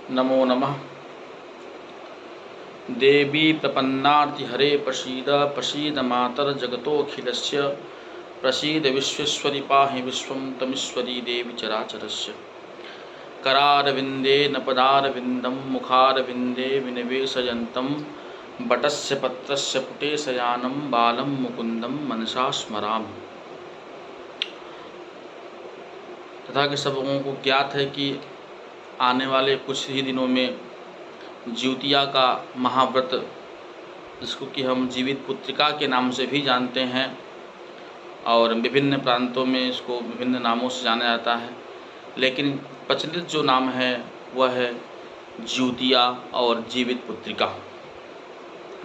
नमो नमः। देवी प्रपन्नार्तिहरे प्रसीद प्रसीद मातर्जगतोऽखिलस्य प्रसीद विश्वेश्वरि पाहि विश्वं तमीश्वरी देवी चराचरस्य। करारविन्देन पदारविन्दं मुखारविन्दे विनिवेशयन्तं बटस्य पत्रस्य पुटे शयानं बालं मुकुन्दं मनसा स्मरामि। तथा कि सब लोगों को ज्ञात है कि आने वाले कुछ ही दिनों में ज्योतिया का महाव्रत, जिसको कि हम जीवित पुत्रिका के नाम से भी जानते हैं और विभिन्न प्रांतों में इसको विभिन्न नामों से जाना जाता है, लेकिन प्रचलित जो नाम है वह है ज्योतिया और जीवित पुत्रिका।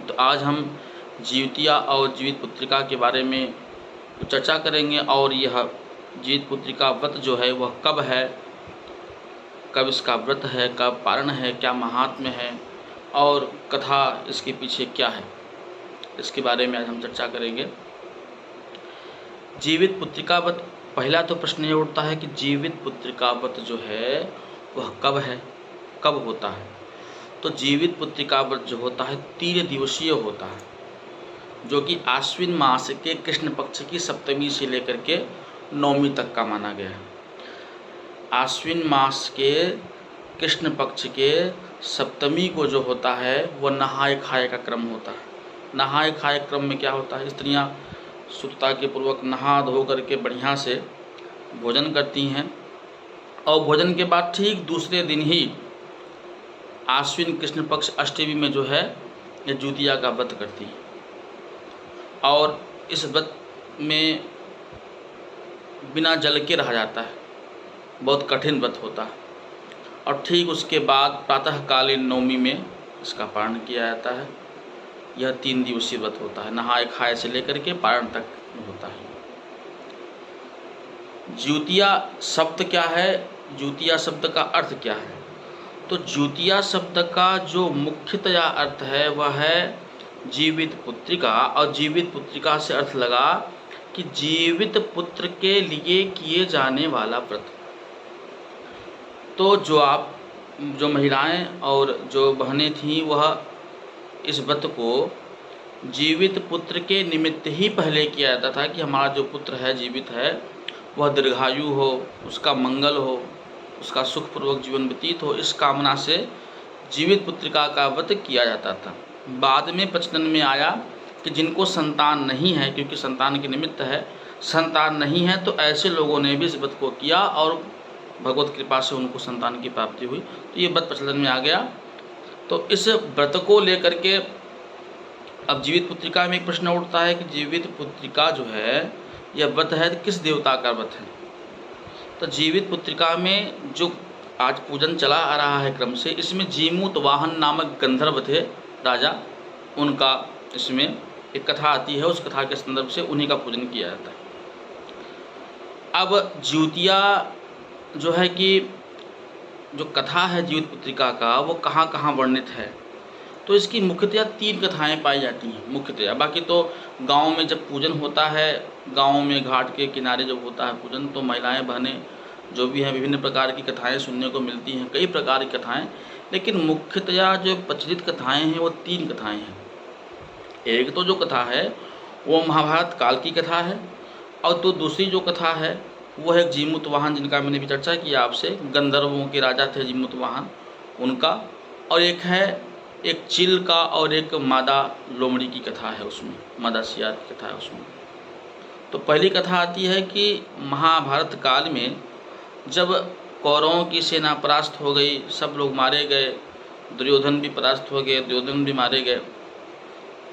तो आज हम ज्योतिया और जीवित पुत्रिका के बारे में चर्चा करेंगे और यह जीवित पुत्रिका व्रत जो है वह कब है, कब इसका व्रत है, कब पारण है, क्या महात्म्य है और कथा इसके पीछे क्या है, इसके बारे में आज हम चर्चा करेंगे। जीवित पुत्रिका व्रत, पहला तो प्रश्न ये उठता है कि जीवित पुत्रिका व्रत जो है वह कब है, कब होता है। तो जीवित पुत्रिका व्रत जो होता है 3 दिवसीय होता है, जो कि आश्विन मास के कृष्ण पक्ष की सप्तमी से लेकर के नवमी तक का माना गया है। आश्विन मास के कृष्ण पक्ष के सप्तमी को जो होता है वह नहाय खाए का क्रम होता है। नहाय खाए क्रम में क्या होता है, स्त्रियां शुद्धता के पूर्वक नहा धो करके बढ़िया से भोजन करती हैं और भोजन के बाद ठीक दूसरे दिन ही आश्विन कृष्ण पक्ष अष्टमी में जो है ये ज्योतिया का व्रत करती है और इस व्रत में बिना जल के रहा जाता है। बहुत कठिन व्रत होता है और ठीक उसके बाद प्रातःकालीन नवमी में इसका पारण किया जाता है। यह 3 दिवसीय व्रत होता है, नहाय खाए से लेकर के पारण तक होता है। ज्योतिया शब्द क्या है, ज्योतिया शब्द का अर्थ क्या है? तो ज्योतिया शब्द का जो मुख्यतया अर्थ है वह है जीवित पुत्रिका, और जीवित पुत्रिका से अर्थ लगा कि जीवित पुत्र के लिए किए जाने वाला व्रत। तो जो महिलाएं और जो बहनें थीं वह इस व्रत को जीवित पुत्र के निमित्त ही पहले किया जाता था कि हमारा जो पुत्र है, जीवित है, वह दीर्घायु हो, उसका मंगल हो, उसका सुखपूर्वक जीवन व्यतीत हो, इस कामना से जीवित पुत्रिका का व्रत किया जाता था। बाद में प्रचलन में आया कि जिनको संतान नहीं है, क्योंकि संतान के निमित्त है, संतान नहीं है, तो ऐसे लोगों ने भी इस व्रत को किया और भगवत कृपा से उनको संतान की प्राप्ति हुई, तो ये व्रत प्रचलन में आ गया। तो इस व्रत को लेकर के अब जीवित पुत्रिका में एक प्रश्न उठता है कि जीवित पुत्रिका जो है यह व्रत है किस देवता का व्रत है। तो जीवित पुत्रिका में जो आज पूजन चला आ रहा है क्रम से, इसमें जीमूत वाहन नामक गंधर्व थे राजा, उनका इसमें एक कथा आती है, उस कथा के संदर्भ से उन्हीं का पूजन किया जाता है। अब ज्योतिया जो है कि जो कथा है जीवित पुत्रिका का वो कहाँ कहाँ वर्णित है, तो इसकी मुख्यतया 3 कथाएं पाई जाती हैं मुख्यतया। बाकी तो गांव में जब पूजन होता है, गांव में घाट के किनारे जब होता है पूजन, तो महिलाएं बहनें जो भी हैं विभिन्न प्रकार की कथाएं सुनने को मिलती हैं, कई प्रकार की कथाएं, लेकिन मुख्यतया जो प्रचलित कथाएँ हैं वो 3 कथाएँ हैं। एक तो जो कथा है वो महाभारत काल की कथा है, और तो दूसरी जो कथा है वो है जीमूत वाहन, जिनका मैंने भी चर्चा किया आपसे, गंधर्वों के राजा थे जीमूत वाहन, उनका। और एक है एक चिल का और एक मादा लोमड़ी की कथा है, उसमें मादा सियार की कथा है उसमें। तो पहली कथा आती है कि महाभारत काल में जब कौरवों की सेना परास्त हो गई, सब लोग मारे गए, दुर्योधन भी परास्त हो गए, दुर्योधन भी मारे गए,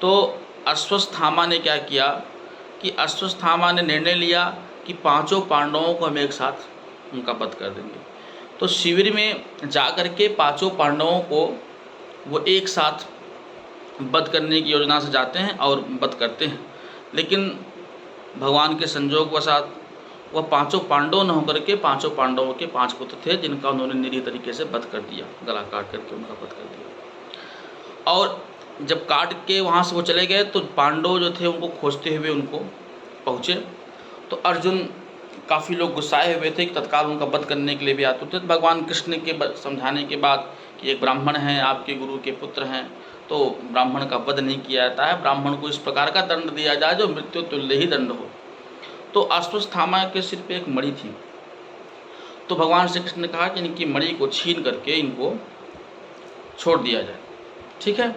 तो अश्वत्थामा ने क्या किया कि अश्वत्थामा ने निर्णय लिया कि 5 पांडवों को हम एक साथ उनका वध कर देंगे। तो शिविर में जा कर के 5 पांडवों को वो एक साथ वध करने की योजना से जाते हैं और वध करते हैं, लेकिन भगवान के संजोगवशात वह 5 पांडव न होकर के 5 पांडवों के 5 पुत्र थे, जिनका उन्होंने निरीह तरीके से वध कर दिया, गला काट करके उनका वध कर दिया। और जब काट के वहाँ से वो चले गए तो पांडव जो थे उनको खोजते हुए उनको पहुँचे, तो अर्जुन काफ़ी लोग गुस्साए हुए थे कि तत्काल उनका वध करने के लिए भी आतुर थे। तो भगवान कृष्ण के समझाने के बाद कि एक ब्राह्मण हैं, आपके गुरु के पुत्र हैं, तो ब्राह्मण का वध नहीं किया जाता है, ब्राह्मण को इस प्रकार का दंड दिया जाए जो मृत्यु तुल्य ही दंड हो। तो अश्वत्थामा के सिर पे एक मणि थी, तो भगवान श्री कृष्ण ने कहा कि इनकी मणि को छीन करके इनको छोड़ दिया जाए। ठीक है,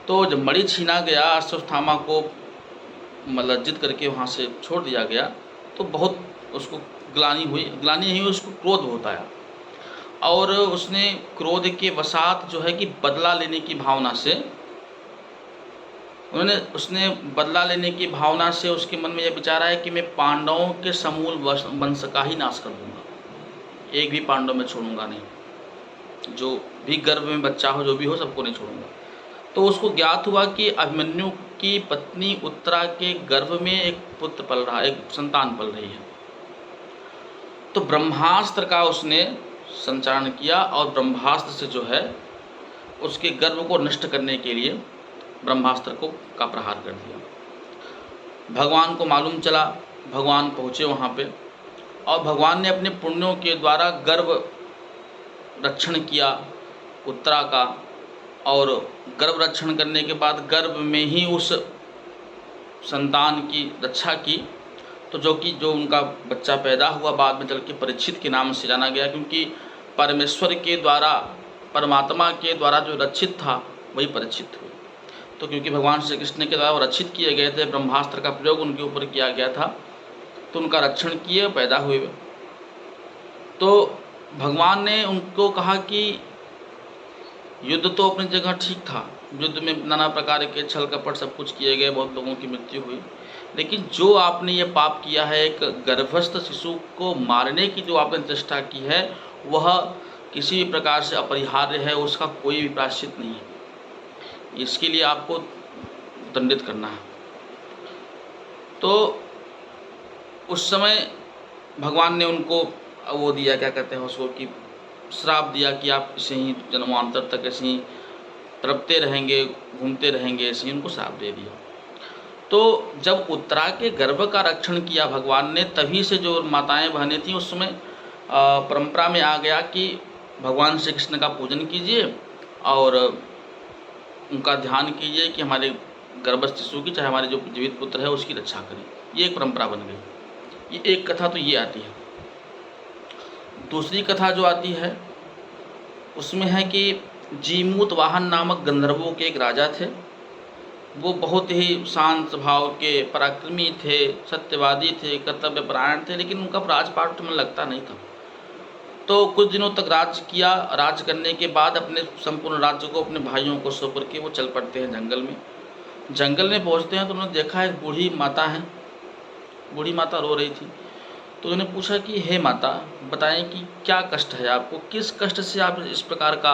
तो जब मणि छीना गया, अश्वत्थामा को लज्जित करके वहाँ से छोड़ दिया गया, तो बहुत उसको ग्लानि हुई, ग्लानि नहीं हुई, उसको क्रोध होता है, और उसने क्रोध के वशात जो है कि बदला लेने की भावना से उसने बदला लेने की भावना से उसके मन में यह विचार आया कि मैं पांडवों के समूल वंश का ही नाश कर दूंगा, एक भी पांडव में छोड़ूंगा नहीं, जो भी गर्भ में बच्चा हो, जो भी हो, सबको नहीं छोड़ूंगा। तो उसको ज्ञात हुआ कि अभिमन्यु की पत्नी उत्तरा के गर्भ में एक पुत्र पल रहा, एक संतान पल रही है। तो ब्रह्मास्त्र का उसने संचारण किया और ब्रह्मास्त्र से जो है उसके गर्भ को नष्ट करने के लिए ब्रह्मास्त्र का प्रहार कर दिया। भगवान को मालूम चला, भगवान पहुँचे वहाँ पे, और भगवान ने अपने पुण्यों के द्वारा गर्भ रक्षण किया उत्तरा का, और गर्भ रक्षण करने के बाद गर्भ में ही उस संतान की रक्षा की। तो जो उनका बच्चा पैदा हुआ बाद में चल के परीक्षित के नाम से जाना गया, क्योंकि परमेश्वर के द्वारा, परमात्मा के द्वारा जो रक्षित था वही परीक्षित हुए। तो क्योंकि भगवान श्री कृष्ण के द्वारा रक्षित किए गए थे, ब्रह्मास्त्र का प्रयोग उनके ऊपर किया गया था, तो उनका रक्षण किए, पैदा हुए। तो भगवान ने उनको कहा कि युद्ध तो अपनी जगह ठीक था, युद्ध में नाना प्रकार के छल कपट सब कुछ किए गए, बहुत लोगों की मृत्यु हुई, लेकिन जो आपने ये पाप किया है, एक गर्भस्थ शिशु को मारने की जो आपने चेष्टा की है, वह किसी भी प्रकार से अपरिहार्य है, उसका कोई भी प्रायश्चित नहीं है, इसके लिए आपको दंडित करना है। तो उस समय भगवान ने उनको वो दिया, क्या कहते हैं उसको, कि श्राप दिया कि आप इसे ही जन्मांतर तक ऐसे ही तड़पते रहेंगे, घूमते रहेंगे, ऐसे ही उनको श्राप दे दिया। तो जब उत्तरा के गर्भ का रक्षण किया भगवान ने, तभी से जो माताएं बहनें थीं उस समय परंपरा में आ गया कि भगवान श्री कृष्ण का पूजन कीजिए और उनका ध्यान कीजिए कि हमारे गर्भस्थ शिशु की, चाहे हमारे जो जीवित पुत्र है उसकी रक्षा करें। ये एक परंपरा बन गई। ये एक कथा तो ये आती है। दूसरी कथा जो आती है उसमें है कि जीमूत वाहन नामक गंधर्वों के एक राजा थे। वो बहुत ही शांत स्वभाव के, पराक्रमी थे, सत्यवादी थे, कर्तव्यपरायण थे, लेकिन उनका राजपाट में लगता नहीं था। तो कुछ दिनों तक राज किया। राज करने के बाद अपने संपूर्ण राज्य को अपने भाइयों को सौंप करके वो चल पड़ते हैं जंगल में। जंगल में पहुंचते हैं तो उन्होंने देखा एक बूढ़ी माता है, बूढ़ी माता रो रही थी। तो उन्होंने पूछा कि हे माता, बताएं कि क्या कष्ट है आपको, किस कष्ट से आप इस प्रकार का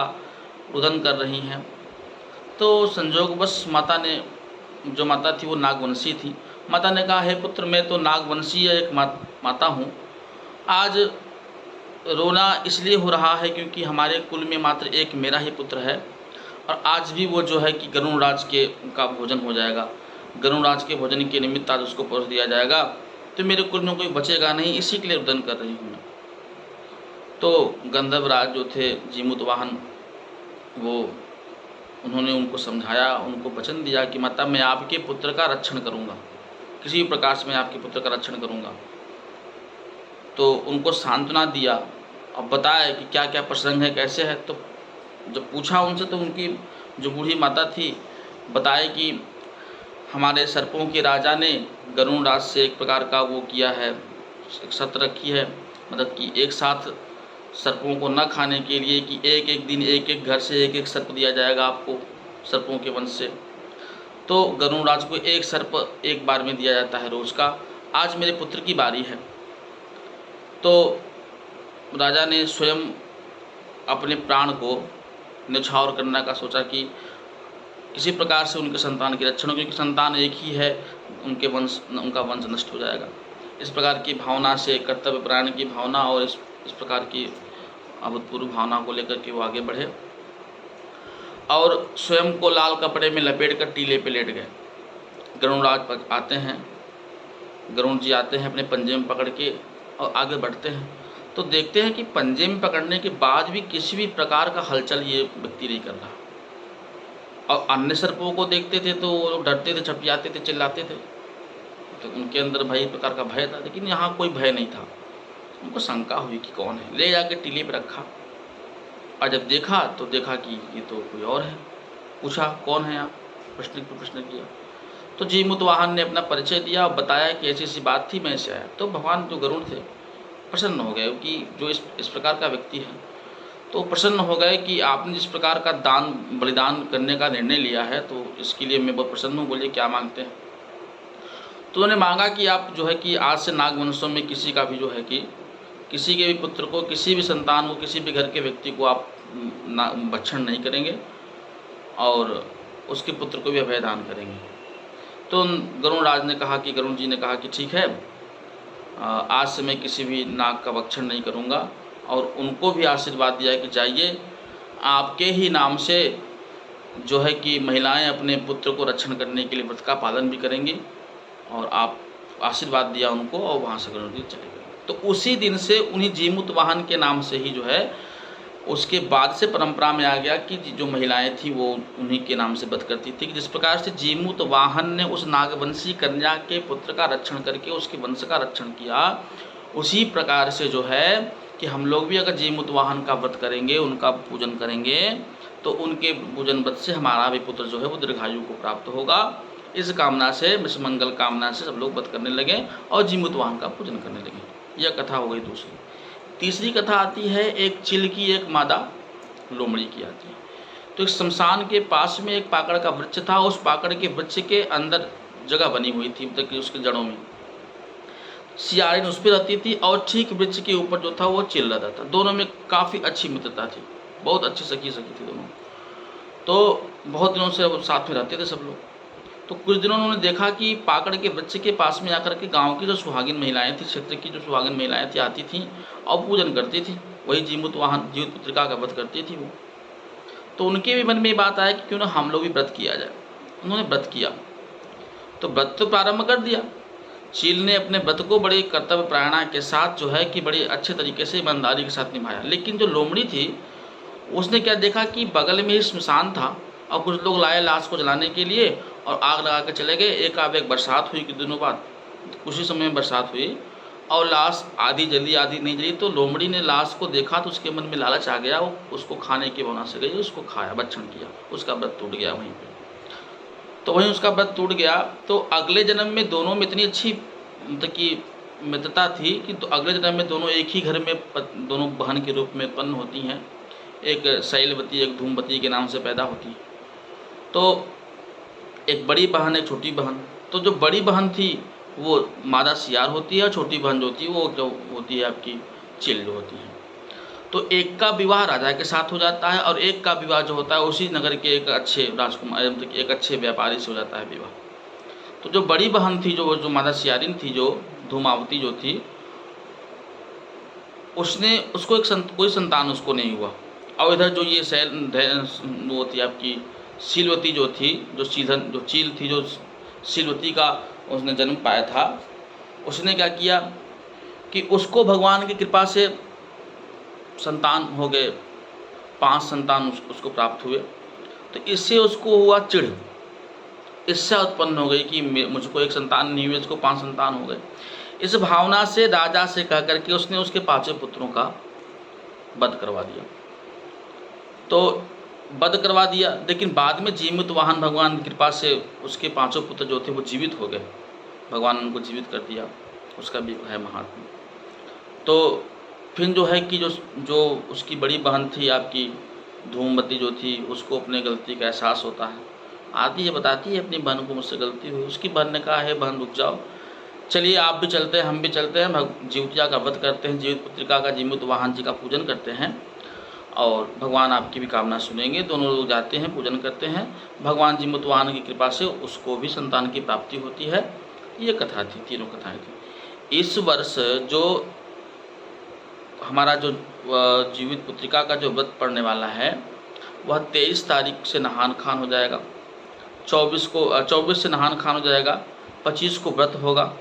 रुदन कर रही हैं। तो संजोगवश माता ने, जो माता थी वो नागवंशी थी, माता ने कहा, हे पुत्र, मैं तो नागवंशीय एक माता हूँ। आज रोना इसलिए हो रहा है क्योंकि हमारे कुल में मात्र एक मेरा ही पुत्र है, और आज भी वो जो है कि गरुणराज के का भोजन हो जाएगा, गरुणराज के भोजन के निमित्त आज उसको परोस दिया जाएगा, तो मेरे कुल में कोई बचेगा नहीं, इसी के लिए रुदन कर रही हूँ मैं। तो गंधर्वराज जो थे जीमूत वाहन, वो उन्होंने उनको समझाया, उनको वचन दिया कि माता, मैं आपके पुत्र का रक्षण करूँगा, किसी भी प्रकार से मैं आपके पुत्र का रक्षण करूँगा। तो उनको सांत्वना दिया और बताया कि क्या क्या प्रसंग है, कैसे है। तो जब पूछा उनसे तो उनकी जो बूढ़ी माता थी बताए कि हमारे सर्पों के राजा ने गरुणराज से एक प्रकार का वो किया है, एक शर्त रखी है, मतलब कि एक साथ सर्पों को न खाने के लिए कि एक एक दिन एक एक घर से एक एक सर्प दिया जाएगा आपको सर्पों के वंश से। तो गरुणराज को एक सर्प एक बार में दिया जाता है रोज़ का। आज मेरे पुत्र की बारी है। तो राजा ने स्वयं अपने प्राण को न्यौछावर करने का सोचा कि किसी प्रकार से उनके संतान की रक्षण, क्योंकि संतान एक ही है, उनका वंश नष्ट हो जाएगा। इस प्रकार की भावना से, कर्तव्य परायण की भावना और इस प्रकार की अभूतपूर्व भावना को लेकर के वो आगे बढ़े और स्वयं को लाल कपड़े में लपेट कर टीले पे लेट गए। गरुणराज आते हैं गरुड़ जी आते हैं अपने पंजे में पकड़ के और आगे बढ़ते हैं, तो देखते हैं कि पंजे में पकड़ने के बाद भी किसी भी प्रकार का हलचल ये व्यक्ति नहीं कर रहा। और अन्य सर्पों को देखते थे तो वो लोग डरते थे, छपटियाते थे, चिल्लाते थे, तो उनके अंदर भाई एक प्रकार का भय था, लेकिन यहाँ कोई भय नहीं था। उनको शंका हुई कि कौन है, ले जाके टीले पर रखा, और जब देखा तो देखा कि ये तो कोई और है। पूछा कौन है आप, प्रश्न पर प्रश्न किया, तो जीमूत वाहन ने अपना परिचय दिया और बताया कि ऐसी ऐसी बात थी, मैं ऐसे आया। तो भगवान जो गरुड़ थे प्रसन्न हो गए कि जो इस प्रकार का व्यक्ति है, तो प्रसन्न हो गए कि आपने जिस प्रकार का दान बलिदान करने का निर्णय लिया है, तो इसके लिए मैं बहुत प्रसन्न हूँ। बोलिए क्या मांगते हैं? तो उन्होंने मांगा कि आप जो है कि आज से नागवंशों में किसी का भी जो है कि किसी के भी पुत्र को, किसी भी संतान को, किसी भी घर के व्यक्ति को आप भक्षण नहीं करेंगे और उसके पुत्र को भी अभयदान करेंगे। तो गरुड़राज ने कहा कि, गरुड़ जी ने कहा कि ठीक है, आज से मैं किसी भी नाग का भक्षण नहीं करूँगा, और उनको भी आशीर्वाद दिया कि जाइए, आपके ही नाम से जो है कि महिलाएं अपने पुत्र को रक्षण करने के लिए व्रत का पालन भी करेंगी, और आप आशीर्वाद दिया उनको, और वहाँ से गरुड़ जी चले गए। तो उसी दिन से उन्हीं जीमूत वाहन के नाम से ही जो है, उसके बाद से परंपरा में आ गया कि जो महिलाएं थी वो उन्हीं के नाम से व्रत करती थी। जिस प्रकार से जीमूत वाहन ने उस नागवंशी कन्या के पुत्र का रक्षण करके उसके वंश का रक्षण किया, उसी प्रकार से जो है कि हम लोग भी अगर जीमूत वाहन का व्रत करेंगे, उनका पूजन करेंगे, तो उनके पूजन व्रत से हमारा भी पुत्र जो है वो दीर्घायु को प्राप्त होगा। इस कामना से, विश्व मंगल कामना से सब लोग व्रत करने लगे और जीमूत वाहन का पूजन करने लगे। यह कथा हो गई दूसरी। तीसरी कथा आती है एक चिल की एक मादा लोमड़ी की आती है। तो एक शमशान के पास में एक पाकड़ का वृक्ष था, उस पाकड़ के वृक्ष के अंदर जगह बनी हुई थी, मतलब कि उसके जड़ों में सियारिन उस पर रहती थी, और ठीक वृक्ष के ऊपर जो था वो चिल रहता था। दोनों में काफ़ी अच्छी मित्रता थी, बहुत अच्छी सखी थी दोनों। तो बहुत दिनों से वो साथ में रहते थे सब लोग। तो कुछ दिनों उन्होंने देखा कि पाकड़ के वृक्ष के पास में आकर के गांव की जो सुहागिन महिलाएं थी, क्षेत्र की जो सुहागिन महिलाएं थी, आती थीं और पूजन करती थी, वही जीमूत वाहन जीवित पुत्रिका का व्रत करती थी वो। तो उनके भी मन में ये बात आया कि क्यों ना हम लोग भी व्रत किया जाए। उन्होंने व्रत किया, तो व्रत तो प्रारंभ कर दिया। चील ने अपने व्रत को बड़े कर्तव्य प्रेरणा के साथ जो है कि बड़े अच्छे तरीके से ईमानदारी के साथ निभाया। लेकिन जो लोमड़ी थी उसने क्या देखा कि बगल में ही श्मशान था, और कुछ लोग लाए लाश को जलाने के लिए और आग लगा के चले गए। एक बरसात हुई, कुछ दिनों बाद कुछ ही समय में बरसात हुई और लाश आधी जली आधी नहीं जली। तो लोमड़ी ने लाश को देखा तो उसके मन में लालच आ गया, वो उसको खाने की भावना से गई, उसको खाया, भक्षण किया, उसका व्रत टूट गया वहीं पे। तो वहीं उसका व्रत टूट गया। तो अगले जन्म में दोनों में इतनी अच्छी मतलब कि मित्रता थी कि तो अगले जन्म में दोनों एक ही घर में दोनों बहन के रूप में उत्पन्न होती हैं। एक शैलवती एक धूमवती के नाम से पैदा होती। तो एक बड़ी बहन एक छोटी बहन। तो जो बड़ी बहन थी वो मादा सियार होती है, और छोटी बहन जो होती है वो जो होती है आपकी चिल जो होती है। तो एक का विवाह राजा के साथ हो जाता है, और एक का विवाह जो होता है उसी नगर के एक अच्छे राजकुमार एक अच्छे व्यापारी से हो जाता है विवाह। तो जो बड़ी बहन थी, जो मादा सियारिन थी, जो धूमावती जो थी, उसने उसको कोई संतान उसको नहीं हुआ। और इधर जो ये वो थी आपकी शीलवती जो थी, जो चील थी, जो शीलवती का उसने जन्म पाया था, उसने क्या किया कि उसको भगवान की कृपा से संतान हो गए, 5 संतान उसको प्राप्त हुए। तो इससे उसको हुआ चिढ़, इससे उत्पन्न हो गई कि मुझको एक संतान नहीं हुई, इसको 5 संतान हो गए। इस भावना से राजा से कह करके उसने उसके 5 पुत्रों का वध करवा दिया। तो वध करवा दिया, लेकिन बाद में जीमूत वाहन भगवान की कृपा से उसके 5 पुत्र जो थे वो जीवित हो गए, भगवान ने उनको जीवित कर दिया, उसका भी है महात्मा। तो फिर जो है कि जो उसकी बड़ी बहन थी आपकी धूमवती जो थी, उसको अपने गलती का एहसास होता है, आती है बताती है अपनी बहन को मुझसे गलती हुई। उसकी बहन ने कहा है बहन रुक जाओ, चलिए आप भी चलते हैं, हम भी चलते हैं, जीवतिया का वध करते हैं, जीवित पुत्रिका का जीमूत वाहन जी का पूजन करते हैं और भगवान आपकी भी कामना सुनेंगे। दोनों लोग जाते हैं, पूजन करते हैं, भगवान जीमूत वाहन की कृपा से उसको भी संतान की प्राप्ति होती है। ये कथा थी, तीनों कथाएं थी। इस वर्ष जो हमारा जो जीवित पुत्रिका का जो व्रत पड़ने वाला है वह 23 तारीख से नहान खान हो जाएगा, 24 से नहान खान हो जाएगा, 25 को व्रत होगा,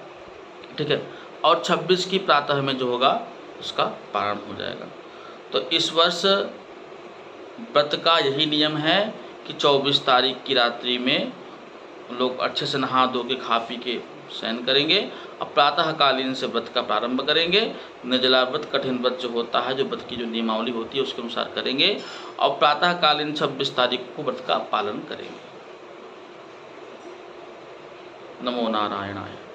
ठीक है। और 26 की प्रातः में जो होगा उसका पारण हो जाएगा। तो इस वर्ष व्रत का यही नियम है कि 24 तारीख की रात्रि में लोग अच्छे से नहा धो के खा पी के शयन करेंगे और प्रातःकालीन से व्रत का प्रारंभ करेंगे। निर्जला व्रत, कठिन व्रत जो होता है, जो व्रत की जो नियमावली होती है उसके अनुसार करेंगे और प्रातःकालीन 26 तारीख को व्रत का पालन करेंगे। नमो नारायणाय।